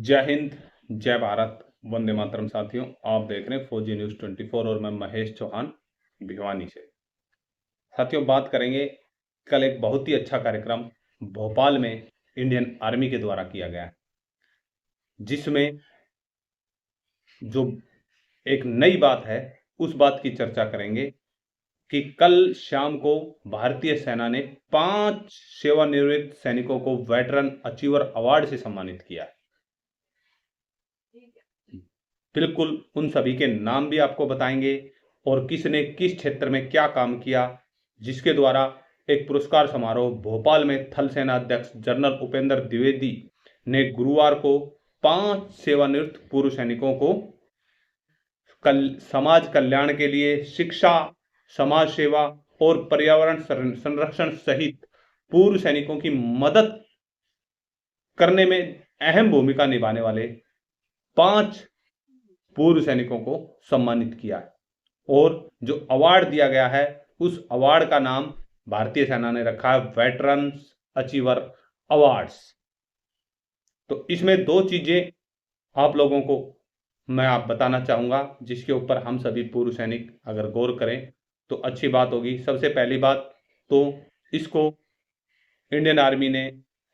जय हिंद, जय भारत, वंदे मातरम। साथियों, आप देख रहे हैं फौजी न्यूज़ 24 और मैं महेश चौहान भिवानी से। साथियों, बात करेंगे कल एक बहुत ही अच्छा कार्यक्रम भोपाल में इंडियन आर्मी के द्वारा किया गया है, जिसमें जो एक नई बात है उस बात की चर्चा करेंगे कि कल शाम को भारतीय सेना ने 5 सेवानिवृत्त सैनिकों को वेटरन अचीवर अवार्ड से सम्मानित किया है। बिल्कुल उन सभी के नाम भी आपको बताएंगे और किसने किस क्षेत्र में क्या काम किया, जिसके द्वारा एक पुरस्कार समारोह भोपाल में थल सेना अध्यक्ष जनरल उपेंद्र द्विवेदी ने गुरुवार को 5 सेवानिवृत्त पूर्व सैनिकों को समाज कल्याण के लिए शिक्षा, समाज सेवा और पर्यावरण संरक्षण सहित पूर्व सैनिकों की मदद करने में अहम भूमिका निभाने वाले 5 पूर्व सैनिकों को सम्मानित किया है। और जो अवार्ड दिया गया है उस अवार्ड का नाम भारतीय सेना ने रखा है वेटरन्स अचीवर अवार्ड्स। तो इसमें 2 चीजें आप लोगों को मैं बताना चाहूंगा, जिसके ऊपर हम सभी पूर्व सैनिक अगर गौर करें तो अच्छी बात होगी। सबसे पहली बात तो इसको इंडियन आर्मी ने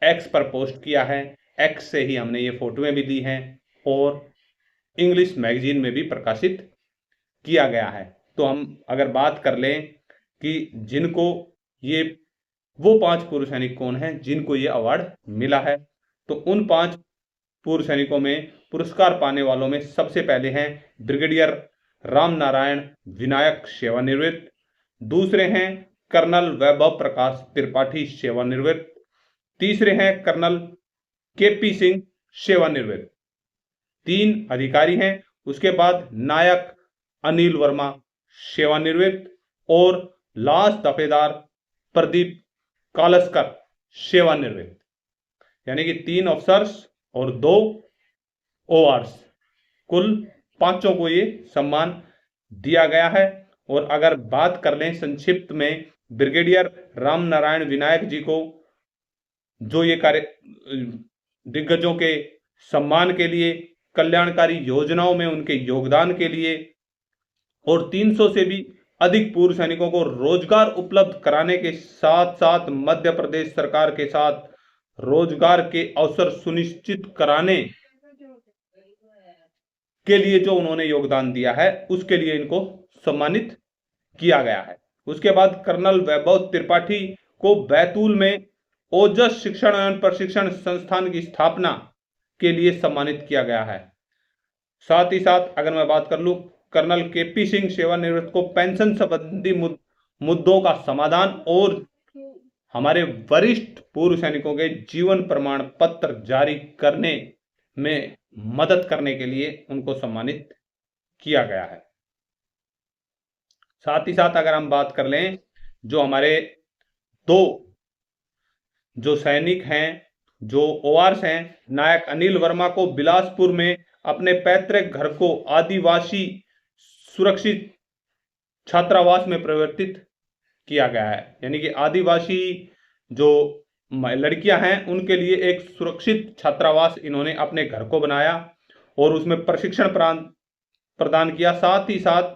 एक्स पर पोस्ट किया है। एक्स से ही हमने ये फोटोएं भी दी हैं और इंग्लिश मैगजीन में भी प्रकाशित किया गया है। तो हम अगर बात कर लें कि जिनको ये वो 5 पूर्व सैनिक कौन हैं जिनको ये अवार्ड मिला है, तो उन 5 पूर्व सैनिकों में पुरस्कार पाने वालों में सबसे पहले हैं ब्रिगेडियर राम नारायण विनायक सेवानिवृत्त, दूसरे हैं कर्नल वैभव प्रकाश त्रिपाठी सेवानिवृत्त, तीसरे हैं कर्नल केपी सिंह सेवानिवृत्त। 3 अधिकारी हैं। उसके बाद नायक अनिल वर्मा सेवानिवृत्त और लास्ट दफेदार प्रदीप कालस्कर सेवानिवृत्त। यानी कि 3 ऑफिसर्स और 2 ओआरस, कुल 5 को ये सम्मान दिया गया है। और अगर बात कर लें संक्षिप्त में ब्रिगेडियर राम नारायण विनायक जी को, जो ये कार्य दिग्गजों के सम्मान के लिए, कल्याणकारी योजनाओं में उनके योगदान के लिए और 300 से भी अधिक पूर्व सैनिकों को रोजगार उपलब्ध कराने के साथ साथ मध्य प्रदेश सरकार के साथ रोजगार के अवसर सुनिश्चित कराने के लिए जो उन्होंने योगदान दिया है, उसके लिए इनको सम्मानित किया गया है। उसके बाद कर्नल वैभव त्रिपाठी को बैतूल में ओजस शिक्षण एवं प्रशिक्षण संस्थान की स्थापना के लिए सम्मानित किया गया है। साथ ही साथ अगर मैं बात कर लूं, कर्नल केपी सिंह सेवानिवृत्त को पेंशन संबंधी मुद्दों का समाधान और हमारे वरिष्ठ पूर्व सैनिकों के जीवन प्रमाण पत्र जारी करने में मदद करने के लिए उनको सम्मानित किया गया है। साथ ही साथ अगर हम बात कर लें, जो हमारे 2 जो सैनिक हैं, जो ओआरस हैं, नायक अनिल वर्मा को बिलासपुर में अपने पैतृक घर को आदिवासी सुरक्षित छात्रावास में परिवर्तित किया गया है। यानी कि आदिवासी जो लड़कियां हैं उनके लिए एक सुरक्षित छात्रावास इन्होंने अपने घर को बनाया और उसमें प्रशिक्षण प्रदान किया। साथ ही साथ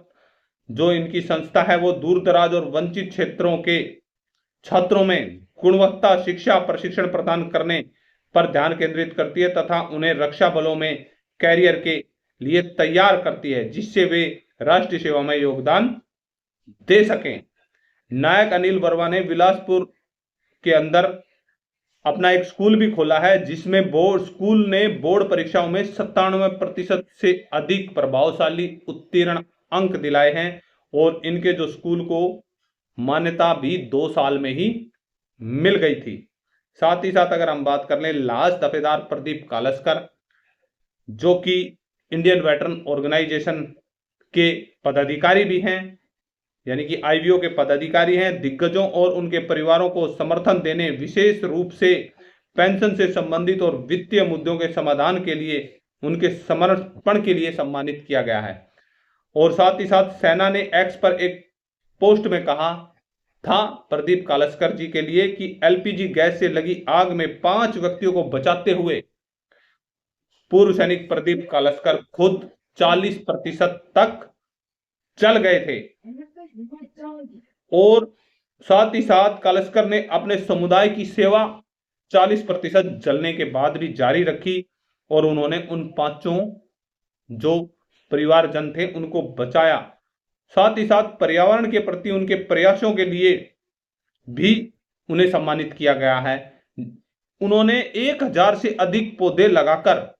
जो इनकी संस्था है वो दूर दराज और वंचित क्षेत्रों के छात्रों में गुणवत्ता शिक्षा प्रशिक्षण प्रदान करने पर ध्यान केंद्रित करती है तथा उन्हें रक्षा बलों में कैरियर के लिए तैयार करती है, जिससे वे राष्ट्रीय सेवा में योगदान दे सकें। नायक अनिल वर्मा ने बिलासपुर के अंदर अपना एक स्कूल भी खोला है, जिसमें स्कूल ने बोर्ड परीक्षाओं में 97% से अधिक प्रभावशाली उत्तीर्ण अंक दिलाए हैं और इनके जो स्कूल को मान्यता भी 2 साल में ही मिल गई थी। साथ ही साथ अगर हम बात कर लें लास्ट दफेदार प्रदीप कालस्कर, जो कि इंडियन वेटरन ऑर्गेनाइजेशन के पदाधिकारी भी हैं, यानी कि आईवीओ के पदाधिकारी हैं। दिग्गजों और उनके परिवारों को समर्थन देने, विशेष रूप से पेंशन से संबंधित और वित्तीय मुद्दों के समाधान के लिए उनके समर्पण के लिए सम्मानित किया गया है। और साथ ही साथ सेना ने एक्स पर एक पोस्ट में कहा था प्रदीप कालस्कर जी के लिए कि एलपीजी गैस से लगी आग में 5 व्यक्तियों को बचाते हुए पूर्व सैनिक प्रदीप कालस्कर खुद 40% तक जल गए थे और साथ ही साथ कालस्कर ने अपने समुदाय की सेवा 40% जलने के बाद भी जारी रखी और उन्होंने उन 5 जो परिवारजन थे उनको बचाया। साथ ही साथ पर्यावरण के प्रति उनके प्रयासों के लिए भी उन्हें सम्मानित किया गया है। उन्होंने 1000 से अधिक पौधे लगाकर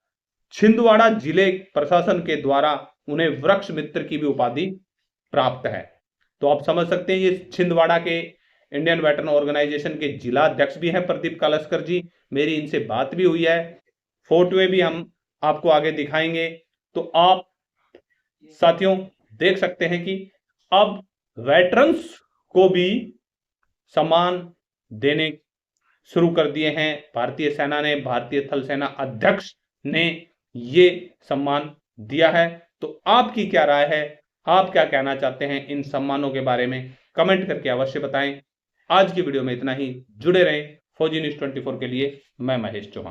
छिंदवाड़ा जिले प्रशासन के द्वारा उन्हें वृक्ष मित्र की भी उपाधि प्राप्त है। तो आप समझ सकते हैं ये छिंदवाड़ा के इंडियन वेटरन ऑर्गेनाइजेशन के जिला अध्यक्ष भी हैं प्रदीप कालस्कर जी। मेरी इनसे बात भी हुई है, फोटो भी हम आपको आगे दिखाएंगे। तो आप साथियों देख सकते हैं कि अब वेटरन्स को भी सम्मान देने शुरू कर दिए हैं भारतीय सेना ने। भारतीय थल सेना अध्यक्ष ने ये सम्मान दिया है। तो आपकी क्या राय है, आप क्या कहना चाहते हैं इन सम्मानों के बारे में, कमेंट करके अवश्य बताएं। आज की वीडियो में इतना ही। जुड़े रहें फौजी न्यूज़ 24 के लिए। मैं महेश चौहान।